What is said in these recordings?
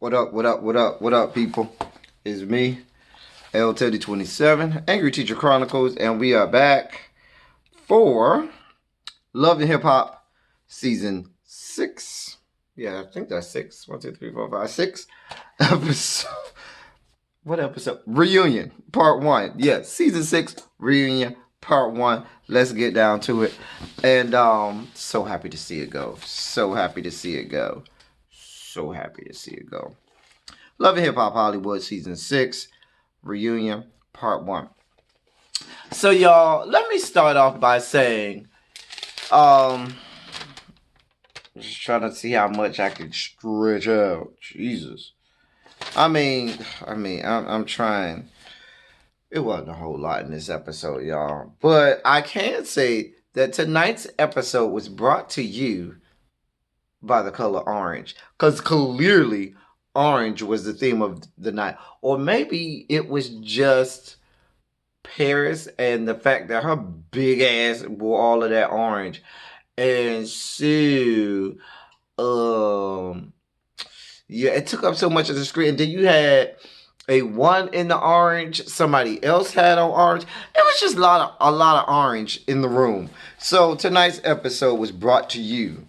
What up, what up, what up, what up, people? It's me, L Teddy 27, Angry Teacher Chronicles, and we are back for Love and Hip Hop Season 6. Yeah, I think that's 6. 1, 2, 3, 4, 5, 6. Episode. What episode? Reunion, Part 1. Yeah, Season 6, Reunion, Part 1. Let's get down to it. And so happy to see it go. So happy to see it go. So happy to see it go. Love and Hip Hop Hollywood Season 6, Reunion, Part 1. So, y'all, let me start off by saying, just trying to see how much I can stretch out. Jesus. I'm trying. It wasn't a whole lot in this episode, y'all. But I can say that tonight's episode was brought to you by the color orange. Because clearly, orange was the theme of the night. Or maybe it was just Paris and the fact that her big ass wore all of that orange. And so, yeah, it took up so much of the screen. And then you had a one in the orange, somebody else had on orange. It was just a lot of orange in the room. So tonight's episode was brought to you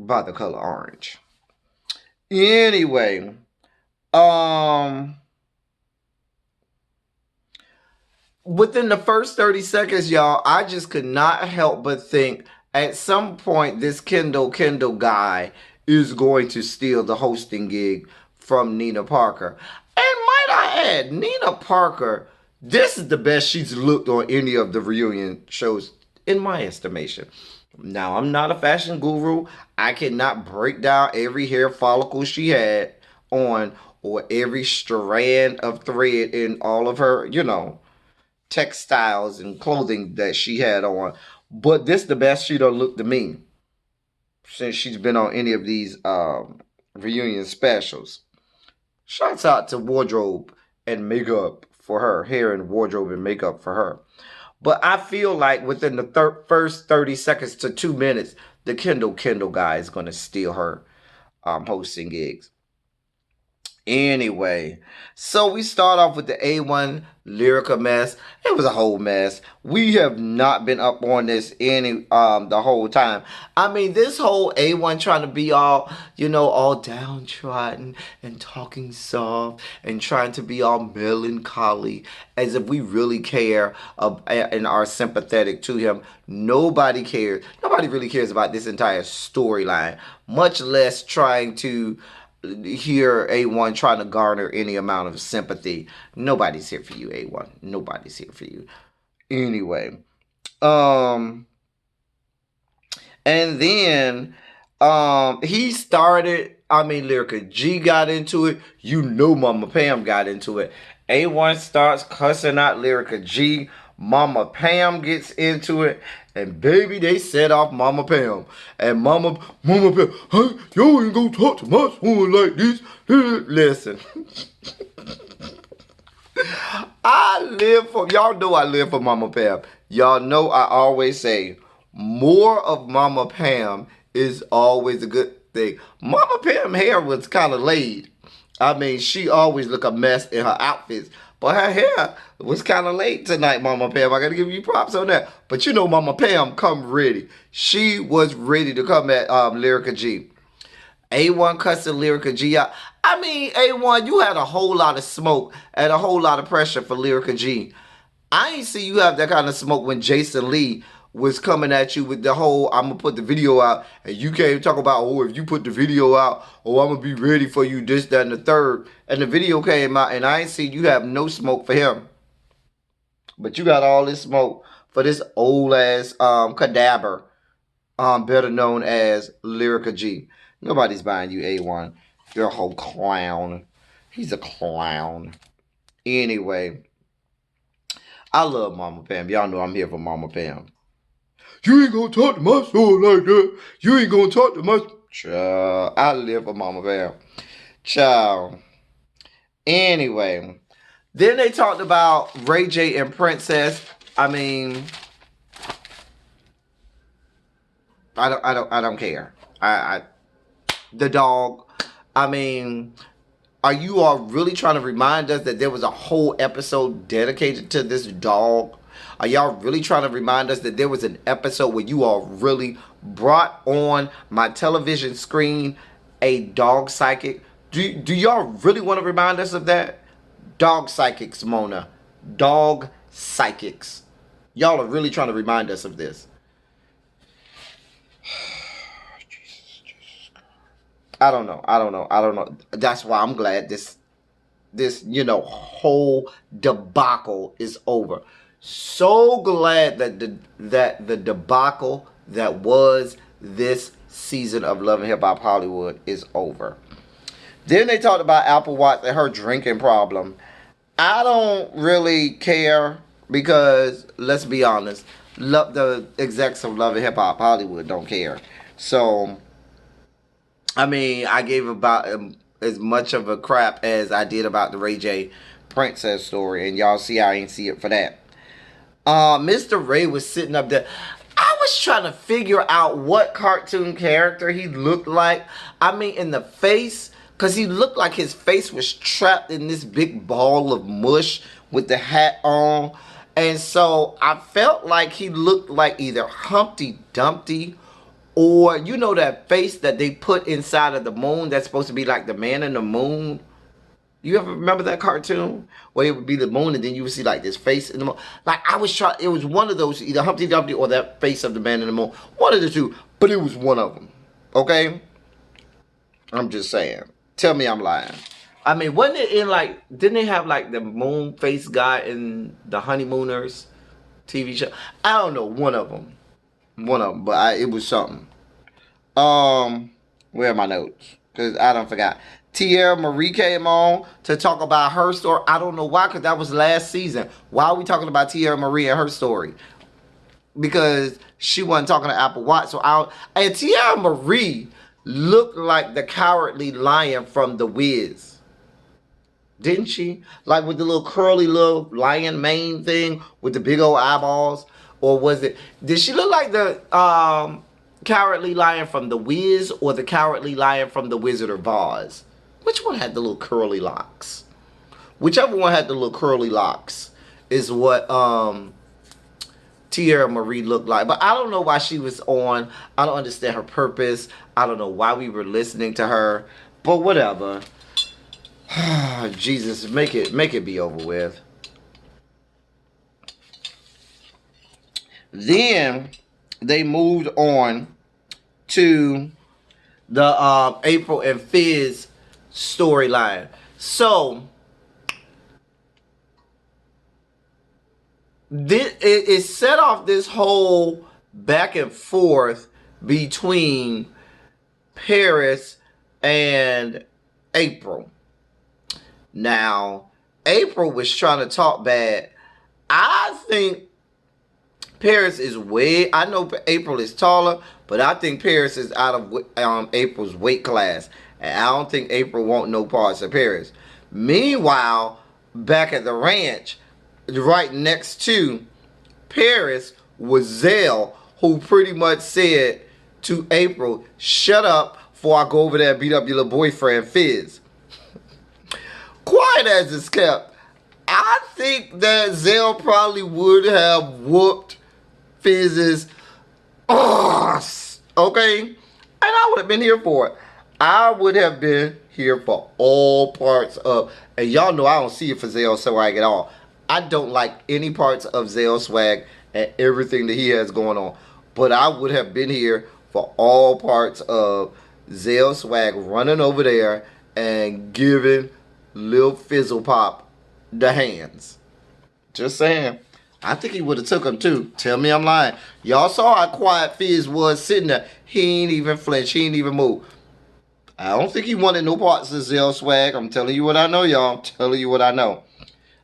by the color orange. Anyway, within the first 30 seconds, y'all, I just could not help but think at some point this Kendall guy is going to steal the hosting gig from Nina Parker. And might I add, Nina Parker, this is the best she's looked on any of the reunion shows, in my estimation. Now, I'm not a fashion guru. I cannot break down every hair follicle she had on or every strand of thread in all of her, textiles and clothing that she had on. But this the best she done looked to me since she's been on any of these reunion specials. Shouts out to wardrobe and makeup for her. Hair and wardrobe and makeup for her. But I feel like within the first 30 seconds to 2 minutes, the Kendall guy is going to steal her hosting gigs. Anyway, so we start off with the A1 Lyrica mess. It was a whole mess. We have not been up on this the whole time. I mean, this whole A1 trying to be all downtrodden and talking soft and trying to be all melancholy as if we really care and are sympathetic to him. Nobody cares. Nobody really cares about this entire storyline, much less trying to hear A1 trying to garner any amount of sympathy. Nobody's here for you, A1. Nobody's here for you. Anyway, and then he started. Lyrica G got into it. Mama Pam got into it. A1 starts cussing out Lyrica G. Mama Pam gets into it. And baby, they set off Mama Pam. And Mama Pam, hey, you ain't gonna talk to my son like this. Listen. Y'all know I live for Mama Pam. Y'all know I always say, more of Mama Pam is always a good thing. Mama Pam hair was kind of laid. She always look a mess in her outfits. But her hair was kind of late tonight, Mama Pam. I got to give you props on that. But Mama Pam come ready. She was ready to come at Lyrica G. A1 cussing Lyrica G out. A1, you had a whole lot of smoke and a whole lot of pressure for Lyrica G. I ain't see you have that kind of smoke when Jason Lee was coming at you with the whole, I'm going to put the video out, and you can't talk about, if you put the video out, I'm going to be ready for you, this, that, and the third. And the video came out, and I ain't see you have no smoke for him. But you got all this smoke for this old-ass cadaver, better known as Lyrica G. Nobody's buying you, A1. You're a whole clown. He's a clown. Anyway, I love Mama Pam. Y'all know I'm here for Mama Pam. You ain't gonna talk to my son like that. You ain't gonna talk to my... Child, I live for Mama Pam. Child. Anyway. Then they talked about Ray J and Princess. I don't care. The dog. I mean, are you all really trying to remind us that there was a whole episode dedicated to this dog? Are y'all really trying to remind us that there was an episode where you all really brought on my television screen a dog psychic? Do y'all really want to remind us of that? Dog psychics, Mona. Dog psychics. Y'all are really trying to remind us of this. I don't know. I don't know. I don't know. That's why I'm glad this whole debacle is over. So glad that the debacle that was this season of Love and Hip Hop Hollywood is over. Then they talked about Apple Watts and her drinking problem. I don't really care because let's be honest, the execs of Love and Hip Hop Hollywood don't care. So I mean, I gave about as much of a crap as I did about the Ray J Princess story, and y'all see I ain't see it for that. Mr. Ray was sitting up there. I was trying to figure out what cartoon character he looked like. I mean, in the face, because he looked like his face was trapped in this big ball of mush with the hat on. And so I felt like he looked like either Humpty Dumpty or, you know, that face that they put inside of the moon that's supposed to be like the man in the moon. You ever remember that cartoon where it would be the moon and then you would see like this face in the moon? Like I was trying, it was one of those, either Humpty Dumpty or that face of the man in the moon. One of the two, but it was one of them. Okay? I'm just saying. Tell me I'm lying. I mean, wasn't it in like, didn't they have like the moon face guy in the Honeymooners TV show? I don't know, one of them. One of them, but it was something. Where are my notes? Because I don't forgot. Tierra Marie came on to talk about her story. I don't know why, because that was last season. Why are we talking about Tierra Marie and her story? Because she wasn't talking to Apple Watts. And Tierra Marie looked like the Cowardly Lion from The Wiz. Didn't she? Like with the little curly little lion mane thing with the big old eyeballs. Or was it, did she look like the Cowardly Lion from The Wiz or the Cowardly Lion from The Wizard of Oz? Which one had the little curly locks? Whichever one had the little curly locks is what Tierra Marie looked like. But I don't know why she was on. I don't understand her purpose. I don't know why we were listening to her. But whatever. Jesus, make it be over with. Then they moved on to the April and Fizz storyline. So it set off this whole back and forth between Paris and April. Now, April was trying to talk bad. I think Paris is I know April is taller, but I think Paris is out of April's weight class. And I don't think April want no parts of Paris. Meanwhile, back at the ranch, right next to Paris was Zell, who pretty much said to April, shut up before I go over there and beat up your little boyfriend, Fizz. Quiet as it's kept, I think that Zell probably would have whooped Fizz's ass, okay? And I would have been here for it. I would have been here for all parts of, and y'all know I don't see it for Zell Swag at all. I don't like any parts of Zell Swag and everything that he has going on. But I would have been here for all parts of Zell Swag running over there and giving Lil Fizzle Pop the hands. Just saying. I think he would have took him too. Tell me I'm lying. Y'all saw how quiet Fizz was sitting there. He ain't even flinch. He ain't even move. I don't think he wanted no parts of Zell Swag. I'm telling you what I know, y'all. I'm telling you what I know.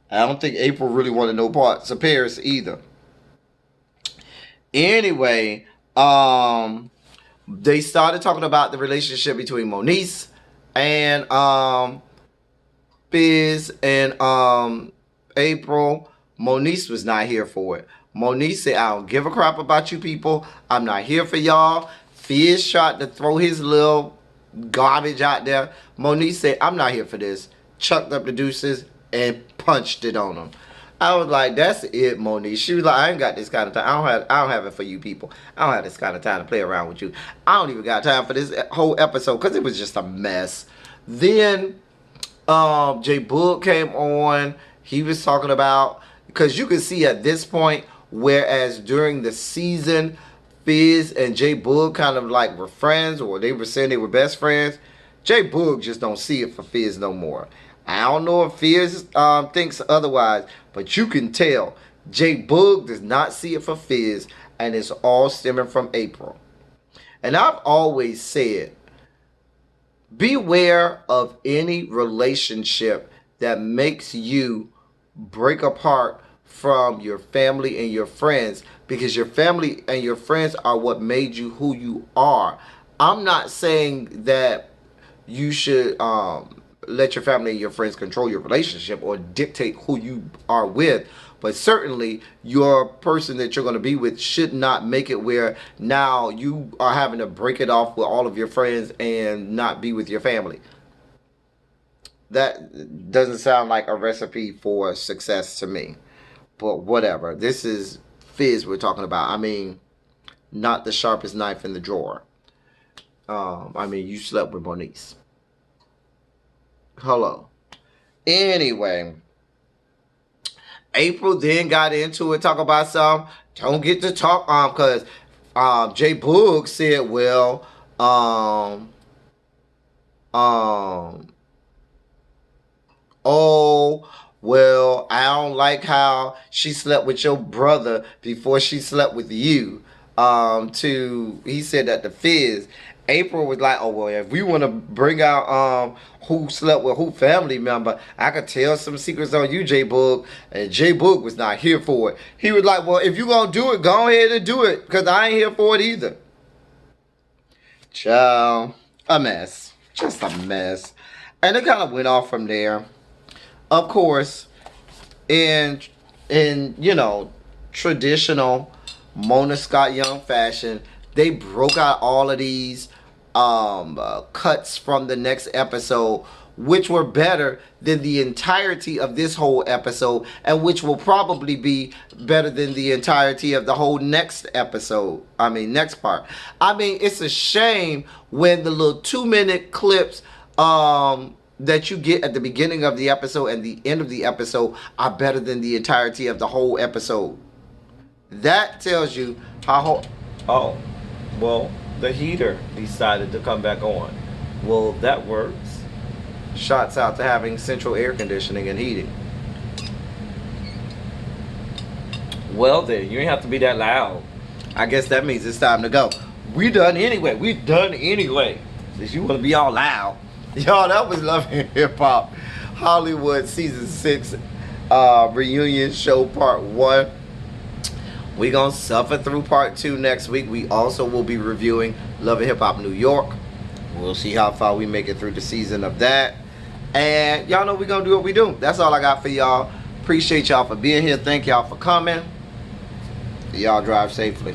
I don't think April really wanted no parts of Paris either. Anyway, they started talking about the relationship between Moniece and Fizz and April. Moniece was not here for it. Moniece said, I don't give a crap about you people. I'm not here for y'all. Fizz tried to throw his little garbage out there. Moniece said, I'm not here for this. Chucked up the deuces and punched it on them. I was like, that's it, Moniece. She was like, I ain't got this kind of time. I don't have it for you people. I don't have this kind of time to play around with you. I don't even got time for this whole episode because it was just a mess. Then J Boog came on. He was talking about, because you can see at this point, whereas during the season, Fizz and J Boog kind of like were friends, or they were saying they were best friends. J Boog just don't see it for Fizz no more. I don't know if Fizz thinks otherwise, but you can tell J Boog does not see it for Fizz, and it's all stemming from April. And I've always said, beware of any relationship that makes you break apart from your family and your friends, because your family and your friends are what made you who you are. I'm not saying that you should let your family and your friends control your relationship or dictate who you are with, but certainly your person that you're going to be with should not make it where now you are having to break it off with all of your friends and not be with your family. That doesn't sound like a recipe for success to me. But whatever. This is Fizz we're talking about. I mean, not the sharpest knife in the drawer. I mean, you slept with Moniece. Hello. Anyway, April then got into it, talk about some. Don't get to talk because J Boog said, well, oh, well, I don't like how she slept with your brother before she slept with you. He said that to Fizz. April was like, oh, well, if we want to bring out who slept with who family member, I could tell some secrets on you, J Boog. And J Boog was not here for it. He was like, well, if you going to do it, go ahead and do it, because I ain't here for it either. Child, a mess. Just a mess. And it kind of went off from there. Of course, in you know, traditional Mona Scott Young fashion, they broke out all of these cuts from the next episode, which were better than the entirety of this whole episode, and which will probably be better than the entirety of the whole next episode. I mean, next part. I mean, it's a shame when the little 2-minute clips that you get at the beginning of the episode and the end of the episode are better than the entirety of the whole episode. That tells you how... Oh, well, the heater decided to come back on. Well, that works. Shots out to having central air conditioning and heating. Well then, you ain't have to be that loud. I guess that means it's time to go. We done anyway. Since you want to be all loud. Y'all, that was Love and Hip Hop Hollywood Season 6 reunion show Part 1. We're going to suffer through Part 2 next week. We also will be reviewing Love and Hip Hop New York. We'll see how far we make it through the season of that. And y'all know we're going to do what we do. That's all I got for y'all. Appreciate y'all for being here. Thank y'all for coming. Y'all drive safely.